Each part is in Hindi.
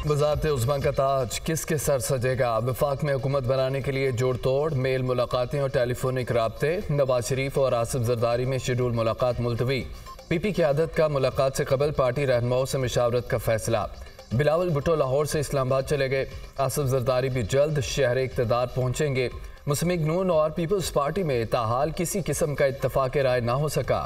वज़ारत उज़्मा का ताज किसके सर सजेगा? वफाक में हुकूमत बनाने के लिए जोड़ तोड़, मेल मुलाकातें और टेलीफोनिक राब्ते। नवाज शरीफ और आसिफ जरदारी में शेड्यूल मुलाकात मुलतवी। पीपी क़यादत का मुलाकात से कबल पार्टी रहनुमाओं से मुशावरत का फैसला। बिलावल भुट्टो लाहौर से इस्लामाबाद चले गए। आसिफ जरदारी भी जल्द शहर इक़्तिदार पहुँचेंगे। मुस्लिम नून और पीपल्स पार्टी में ताहाल किसी किस्म का इत्तफाक राय ना हो सका।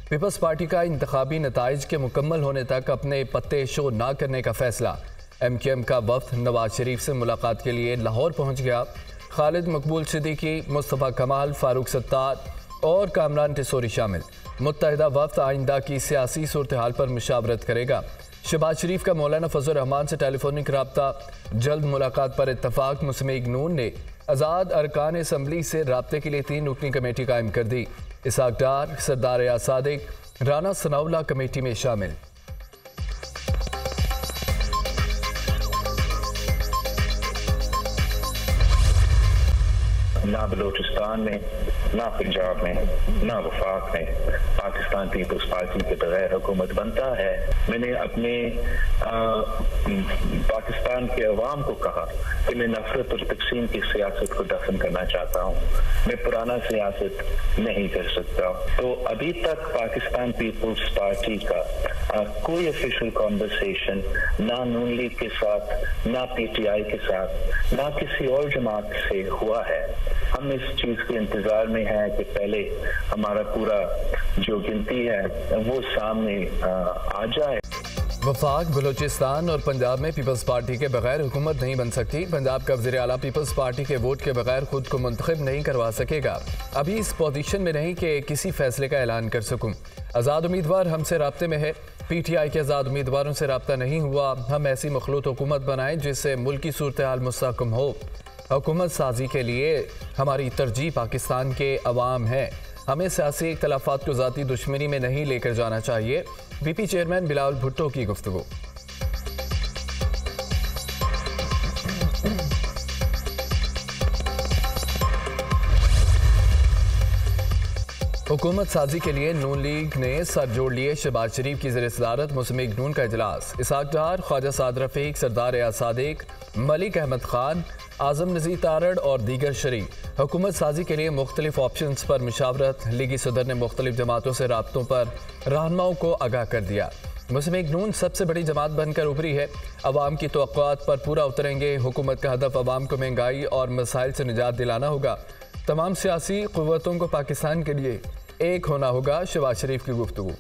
पीपल्स पार्टी का इंतखाबी नताइज के मुकम्मल होने तक अपने पत्ते शो ना करने का फैसला। MQM का वफ्द नवाज शरीफ से मुलाकात के लिए लाहौर पहुंच गया। खालिद मकबूल सिद्दीकी, मुस्तफ़ा कमाल, फारूक सत्तार और कामरान टिसोरी शामिल। मुत्तहिदा वफ्द आइंदा की सियासी सूरत हाल पर मुशावरत करेगा। शहबाज शरीफ का मौलाना फजल रहमान से टेलीफोनिक रब्ता, जल्द मुलाकात पर इत्तफाक। मुस्लिम नून ने आज़ाद अरकान असम्बली से राब्ते के लिए 3 रुकनी कमेटी कायम कर दी। इसहाक डार, सरदार रियाज सादिक, राना सनाउल्लाह कमेटी में शामिल। ना बलोचिस्तान में, ना पंजाब में, ना वफाक में पाकिस्तान पीपल्स पार्टी के बगैर हुकूमत बनता है। मैंने अपने पाकिस्तान के अवाम को कहा कि मैं नफरत और तकसीम की सियासत को दफन करना चाहता हूँ। मैं पुराना सियासत नहीं कर सकता। तो अभी तक पाकिस्तान पीपल्स पार्टी का कोई ऑफिशियल कॉन्वर्सेशन ना नून लीग के साथ, ना PTI के साथ, ना किसी और जमात से हुआ है। हम इस चीज के इंतजार में हैं कि पहले हमारा पूरा जो गिनती है वो सामने आ जाए। वफाक, बलूचिस्तान और पंजाब में पीपल्स पार्टी के बगैर हुकूमत नहीं बन सकती। पंजाब का वज़ीर आला पीपल्स पार्टी के वोट के बगैर खुद को मुंतखब नहीं करवा सकेगा। अभी इस पोजीशन में नहीं कि किसी फैसले का ऐलान कर सकूं। आज़ाद उम्मीदवार हमसे राब्ते में है। PTI के आज़ाद उम्मीदवारों से राब्ता नहीं हुआ। हम ऐसी मखलूत हुकूमत बनाएं जिससे मुल्क की सूरत हाल मुस्तहकम हो। हुकूमत साजी के लिए हमारी तरजीह पाकिस्तान के अवाम है। हमें सियासी इख्तलाफात को ज़ाती दुश्मनी में नहीं लेकर जाना चाहिए। BP चेयरमैन बिलावल भुट्टो की गुफ्तगू। हुकूमत साजी के लिए नून लीग ने सर जोड़ लिए। शहबाज शरीफ की ज़ेर सदारत मुस्लिम नून का इजलास। इसहाक डार, ख्वाजा साद रफीक, सरदार रियाज सादिक, मलिक अहमद खान, आजम नज़ीर तारड़ और दीगर शरीक। हुकूमत साजी के लिए मुख्तलिफ ऑप्शंस पर मुशावरत। लीगी सदर ने मुख्तलिफ जमातों से राब्तों पर रहनुमाओं को आगाह कर दिया। मुस्लिम नून सबसे बड़ी जमात बनकर उभरी है। अवाम की तवक्कुआत पर पूरा उतरेंगे। हुकूमत का हदफ अवाम को महंगाई और मसाइल से निजात दिलाना होगा। तमाम सियासी क़ुव्वतों को पाकिस्तान के लिए एक होना होगा। शहबाज शरीफ की गुफ्तगू।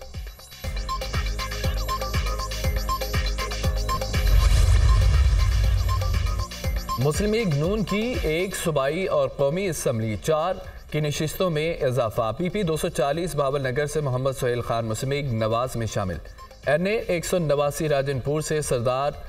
मुस्लिम लीग नून की एक सूबाई और कौमी असम्बली 4 की नशिस्तों में इजाफा। PP 240 बावल नगर से मोहम्मद सुहेल खान मुस्लिम लीग नवाज में शामिल। NA 189 राजनपुर से सरदार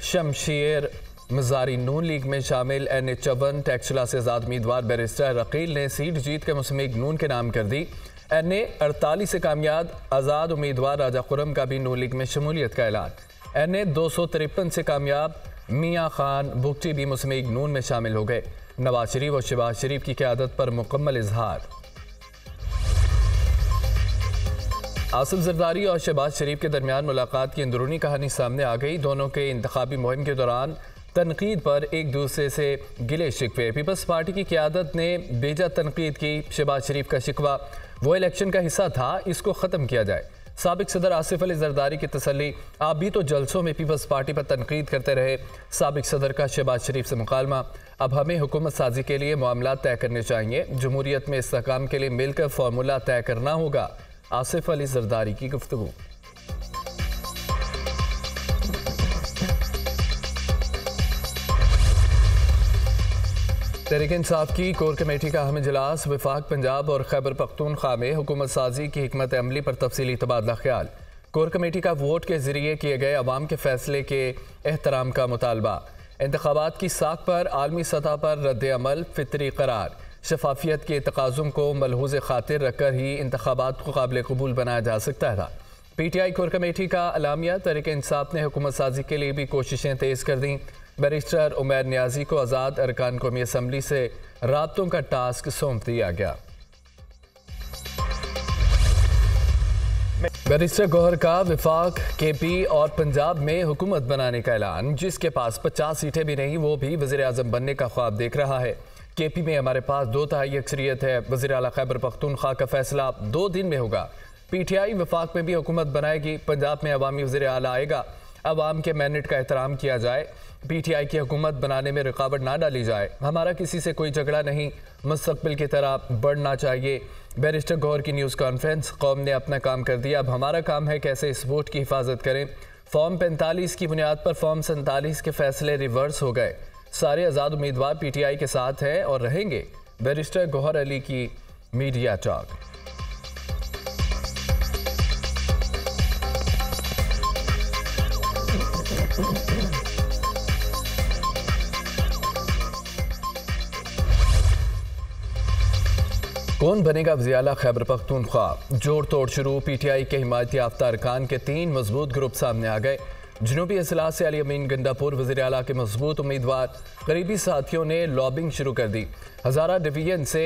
शमशेर मजारी नून लीग में शामिल। NA 54 टैक्सला से आज़ाद उम्मीदवार बैरिस्टर रकील ने सीट जीत कर मुस्लिम लीग नून के नाम कर दी। NA 48 से कामयाब आज़ाद उम्मीदवार राजा खुरम का भी नून लीग में शमूलियत का ऐलान। NA 253 से कामयाब मियाँ खान भुगटी भी मुस्लिम लीग नून में शामिल हो गए। नवाज शरीफ और शहबाज शरीफ की क़यादत पर मुकम्मल इजहार। आसिफ जरदारी और शहबाज शरीफ के दरमियान मुलाकात की अंदरूनी कहानी सामने आ गई। दोनों के इंतखाबी मुहिम के दौरान तनकीद पर एक दूसरे से गिले शिकवे। पीपल्स पार्टी की क़यादत ने बेजा तनकीद की। शहबाज शरीफ का शिकवा वो इलेक्शन का हिस्सा था, इसको ख़त्म किया जाए। साबिक सदर आसिफ अली जरदारी की तसल्ली, आप भी तो जलसों में पीपल्स पार्टी पर तनकीद करते रहे। साबिक सदर का शहबाज शरीफ से मुकालमा, अब हमें हुकूमत साजी के लिए मामला तय करने चाहिए। जमहूरियत में इस्तेहकाम के लिए मिलकर फार्मूला तय करना होगा। आसिफ अली जरदारी की गुफ्तगू। तहरीक इंसाफ की कोर कमेटी का अहम इजलास। वफाक, पंजाब और खैबर पख्तूनख्वा में हुकूमत साजी की हिकमत अमली पर तफसीली तबादला ख्याल। कोर कमेटी का वोट के जरिए किए गए अवाम के फैसले के एहतराम का मुतालबा। इंतखाबात की साख पर आलमी सतह पर रद्द अमल फितरी करार। शफाफियत के तकाज़ुम को मलहूज़ खातिर रखकर ही इंतखाबात को काबिल कबूल बनाया जा सकता था। PTI कोर कमेटी का अलामिया। तहरीक इंसाफ ने हुकूमत साजी के लिए भी कोशिशें तेज़ कर दी। बैरिस्टर उमैर नियाजी को आज़ाद अरकान कौमी असम्बली से राब्तों का टास्क सौंप दिया गया। बैरिस्टर गौहर का विफाक, केपी और पंजाब में हुकूमत बनाने का ऐलान। जिसके पास 50 सीटें भी नहीं, वो भी वज़ीर आज़म बनने का ख्वाब देख रहा है। केपी में हमारे पास 2/3 अक्सरियत है। वज़ीर आला खैबर पख्तूनख्वा का फैसला 2 दिन में होगा। पीटीआई विफाक में भी हुकूमत बनाएगी। पंजाब में अवामी वज़ीर आला आएगा। अवाम के मैंडेट का एहतराम किया जाए। पीटीआई की हुकूमत बनाने में रुकावट ना डाली जाए। हमारा किसी से कोई झगड़ा नहीं, मुस्तकबिल की तरह बढ़ना चाहिए। बैरिस्टर गौहर की न्यूज़ कॉन्फ्रेंस। कौम ने अपना काम कर दिया, अब हमारा काम है कैसे इस वोट की हिफाजत करें। फॉर्म 45 की बुनियाद पर फॉर्म 47 के फैसले रिवर्स हो गए। सारे आज़ाद उम्मीदवार पीटीआई के साथ हैं और रहेंगे। बैरिस्टर गौहर अली की मीडिया टॉक। कौन बनेगा वज़ीर आला खैबर पख्तूनख्वा? जोड़ तोड़ शुरू। पीटीआई के हिमायती याफ्ता अरकान के 3 मजबूत ग्रुप सामने आ गए। जनूबी अजला से अली अमीन गंडापुर वज़ीर आला के मजबूत उम्मीदवार। करीबी साथियों ने लॉबिंग शुरू कर दी। हज़ारा डिवीजन से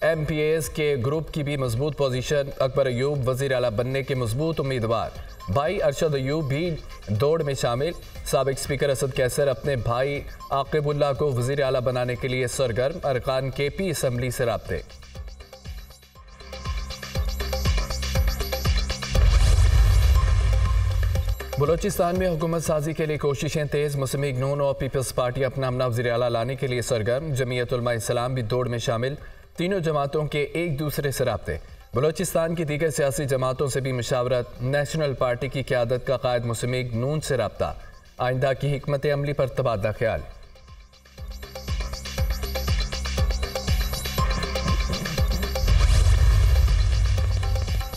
MPAs के ग्रुप की भी मजबूत पोजीशन। अकबर अयूब वज़ीर आला बनने के मजबूत उम्मीदवार। भाई अरशद अयूब भी दौड़ में शामिल। साबिक स्पीकर असद कैसर अपने भाई आकिबुल्लाह को वज़ीर आला बनाने के लिए सरगर्म। अरकान केपी असम्बली से राब्ते। बलोचिस्तान में हुकूमत साजी के लिए कोशिशें तेज। मुस्लिम लीग नून और पीपल्स पार्टी अपना अपना वज़ीर आला लाने के लिए सरगर्म। जमीयत उलमा इस्लाम भी दौड़ में शामिल। तीनों जमातों के एक दूसरे से राब्ते। बलोचिस्तान की दीगर सियासी जमातों से भी मशावरत। नेशनल पार्टी की क़यादत का कायद मुस्लिम लीग नून से राब्ता। आइंदा की हिकमत अमली पर तबादला ख्याल।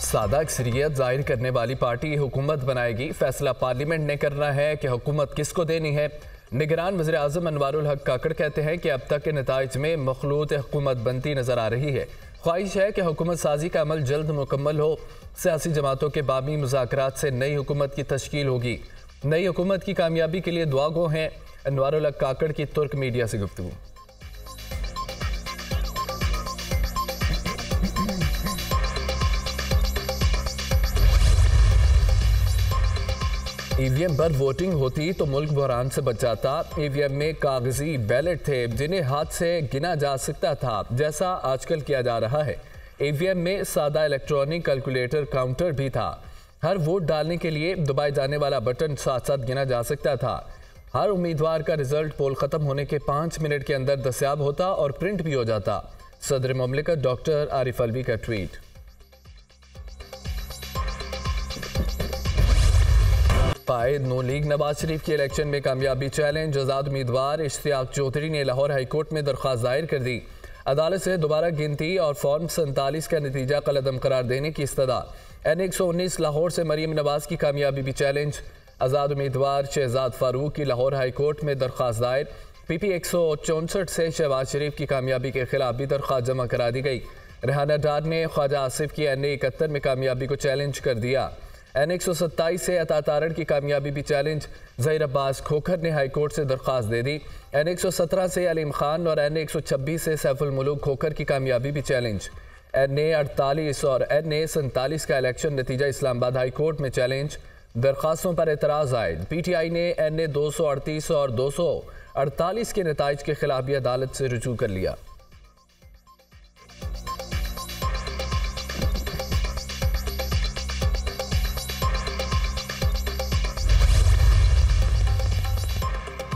सादा अक्सरियत जाहिर करने वाली पार्टी हुकूमत बनाएगी। फैसला पार्लियामेंट ने करना है कि हुकूमत किसको देनी है। निगरान वज़ीर आज़म अनवारुल हक काकड़ कहते हैं कि अब तक के नताइज में मखलूत हुकूमत बनती नजर आ रही है। ख्वाहिश है कि हुकूमत साजी का अमल जल्द मुकम्मल हो। सियासी जमातों के बामी मुज़ाकरात से नई हुकूमत की तश्कील होगी। नई हुकूमत की कामयाबी के लिए दुआ गो हैं। अनवारुल हक काकड़ की तुर्क मीडिया से गुफ्तगू। ईवीएम पर वोटिंग होती तो मुल्क बहरान से बच जाता। ईवीएम में कागजी बैलेट थे जिन्हें हाथ से गिना जा सकता था, जैसा आजकल किया जा रहा है। ईवीएम में सादा इलेक्ट्रॉनिक कैलकुलेटर काउंटर भी था। हर वोट डालने के लिए दबाए जाने वाला बटन साथ साथ गिना जा सकता था। हर उम्मीदवार का रिजल्ट पोल खत्म होने के 5 मिनट के अंदर दस्याब होता और प्रिंट भी हो जाता। सदर मुमलिकत डॉक्टर आरिफ अलवी का ट्वीट। कायद नून लीग नवाज शरीफ के इलेक्शन में कामयाबी चैलेंज। आज़ाद उम्मीदवार इश्तियाक चौधरी ने लाहौर हाईकोर्ट में दरख्वास्त दायर कर दी। अदालत से दोबारा गिनती और फॉर्म 47 का नतीजा कलअदम करार देने की इस्तदा। N119 लाहौर से मरीम नवाज की कामयाबी भी चैलेंज। आज़ाद उम्मीदवार शहजाद फारूक की लाहौर हाईकोर्ट में दरख्वास्त दायर। PP 164 से शहबाज शरीफ की कामयाबी के खिलाफ भी दरख्वास्त जमा करा दी गई। रेहाना डार ने ख्वाजा आसिफ की N71 में कामयाबी को चैलेंज कर दिया। N127 से अता तारड़ की कामयाबी भी चैलेंज। ज़हीर अब्बास खोखर ने हाईकोर्ट से दरख्वास्त दे दी। N117 से अलीम खान और N126 से सैफुल मुलूक खोखर की कामयाबी भी चैलेंज। N48 और N47 का इलेक्शन नतीजा इस्लामाबाद हाईकोर्ट में चैलेंज। दरख्वास्तों पर एतराज़ आए। PTI ने N238 और 248 के नताइज के खिलाफ भी अदालत से रुजू कर लिया।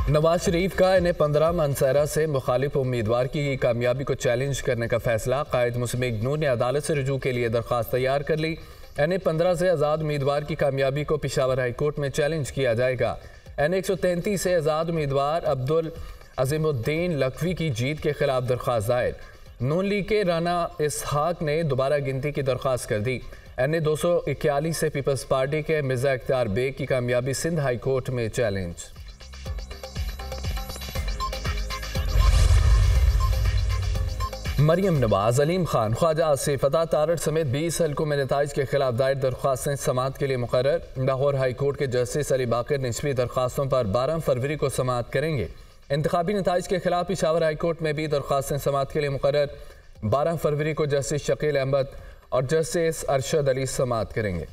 नवाज शरीफ का N15 मानसहरा से मुखालिफ उम्मीदवार की कामयाबी को चैलेंज करने का फैसला। कायद मुस्लिम लीग नून ने अदालत से रुजू के लिए दरख्वास्त तैयार कर ली। N15 से आज़ाद उम्मीदवार की कामयाबी को पेशावर हाईकोर्ट में चैलेंज किया जाएगा। N133 से आज़ाद उम्मीदवार अब्दुल अजीमुद्दीन लखवी की जीत के खिलाफ दरख्वास्त दायर। नून लीग के राना इसहाक ने दोबारा गिनती की दरख्वास्त कर दी। N241 से पीपल्स पार्टी के मिर्जा इख्तियार बेग की कामयाबी सिंध हाईकोर्ट में चैलेंज। मरियम नवाज, अलीम खान, ख्वाजा आसिफ, अता तारड़ समेत 20 हल्कों में नताइज के खिलाफ दायर दरख्वास्तें समाअत के लिए मुकर्रर। लाहौर हाईकोर्ट के जस्टिस अली बाकर निस्वी दरख्वास्तों पर 12 फरवरी को समाअत करेंगे। इंतखाबी नताइज के खिलाफ पेशावर हाईकोर्ट में भी दरख्वास्तें समाअत के लिए मुकर्रर। 12 फरवरी को जस्टिस शकील अहमद और जस्टिस अरशद अली समाअत करेंगे।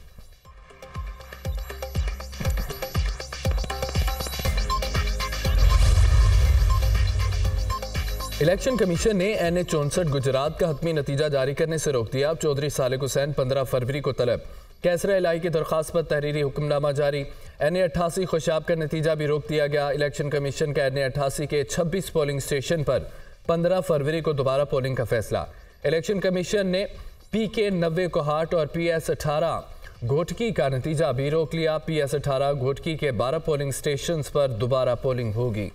इलेक्शन कमीशन ने NH-64 गुजरात का हतमी नतीजा जारी करने से रोक दिया। चौधरी सालिक हुसैन 15 फरवरी को तलब। कैसरा इलाही की दरख्वास्त पर तहरीरी हुक्मनामा जारी। NA-88 खुशाब का नतीजा भी रोक दिया गया। इलेक्शन कमीशन का NA-88 के 26 पोलिंग स्टेशन पर 15 फरवरी को दोबारा पोलिंग का फैसला। इलेक्शन कमीशन ने PK-90 कोहाट और PS-18 घोटकी का नतीजा भी रोक लिया। PS-18 घोटकी के 12 पोलिंग स्टेशन पर दोबारा पोलिंग होगी।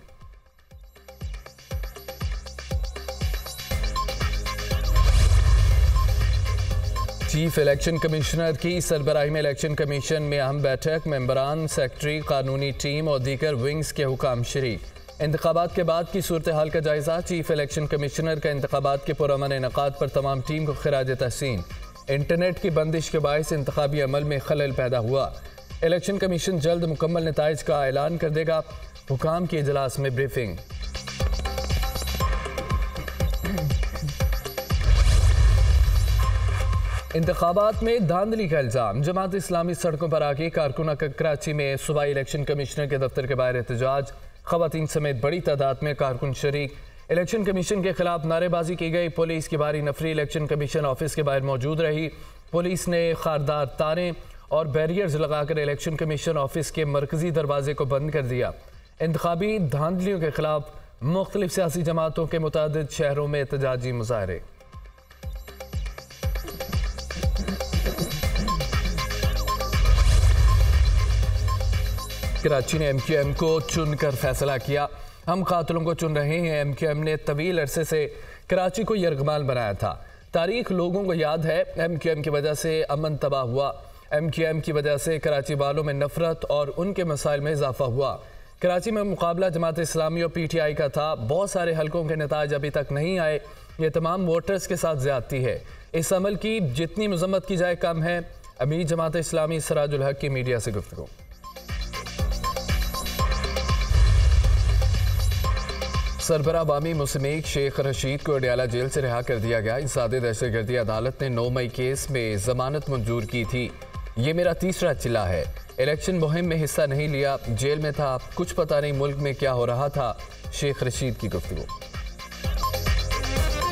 चीफ इलेक्शन कमिश्नर की सरबराही में इलेक्शन कमीशन में अहम बैठक। मेंबरान, सेक्रेटरी, कानूनी टीम और दीगर विंग्स के हुकाम शरीक। इंतखाबात के बाद की सूरत हाल का जायजा। चीफ इलेक्शन कमिश्नर का इंतखाबात के पुरअमन इनकाद पर तमाम टीम को खिराज तहसीन। इंटरनेट की बंदिश के बायस इंतखाबी अमल में खलल पैदा हुआ। इलेक्शन कमीशन जल्द मुकम्मल नताइज का ऐलान कर देगा। हुकाम के इजलास में ब्रीफिंग। इंतखाबात में धांधली का इल्जाम। जमात इस्लामी सड़कों पर आके कारकुना कराची में सूबाई इलेक्शन कमिश्नर के दफ्तर के बाहर एहतजाज। खवातीन समेत बड़ी तादाद में कारकुन शरीक। इलेक्शन कमीशन के खिलाफ नारेबाजी की गई। पुलिस की भारी नफरी इलेक्शन कमीशन ऑफिस के बाहर मौजूद रही। पुलिस ने खारदार तारें और बैरियर्स लगाकर इलेक्शन कमीशन ऑफिस के मरकजी दरवाजे को बंद कर दिया। इंतखाबी धांधलियों के खिलाफ मुख्तलिफ सियासी जमातों के मुतादिद शहरों में एहतजाजी मुजाहरे। कराची ने MQM को चुनकर फैसला किया। हम कातिलों को चुन रहे हैं। MQM ने तवील अरसे से कराची को यरगमाल बनाया था। तारीख लोगों को याद है। MQM की वजह से अमन तबाह हुआ। MQM की वजह से कराची वालों में नफरत और उनके मसाइल में इजाफा हुआ। कराची में मुकाबला जमात इस्लामी और PTI का था। बहुत सारे हलकों के नताज अभी तक नहीं आए। ये तमाम वोटर्स के साथ ज्यादती है। इस अमल की जितनी मजम्मत की जाए कम है। अमीर जमात इस्लामी सराजुल हक की मीडिया से गुफ्तगू। सरबरा अवामी मुस्लिम शेख रशीद को अडयाला जेल से रिहा कर दिया गया। इंसादी दहशतगर्दी अदालत ने 9 मई केस में जमानत मंजूर की थी। ये मेरा तीसरा चिल्ला है। इलेक्शन मुहिम में हिस्सा नहीं लिया, जेल में था, कुछ पता नहीं मुल्क में क्या हो रहा था। शेख रशीद की गुफ्तगू।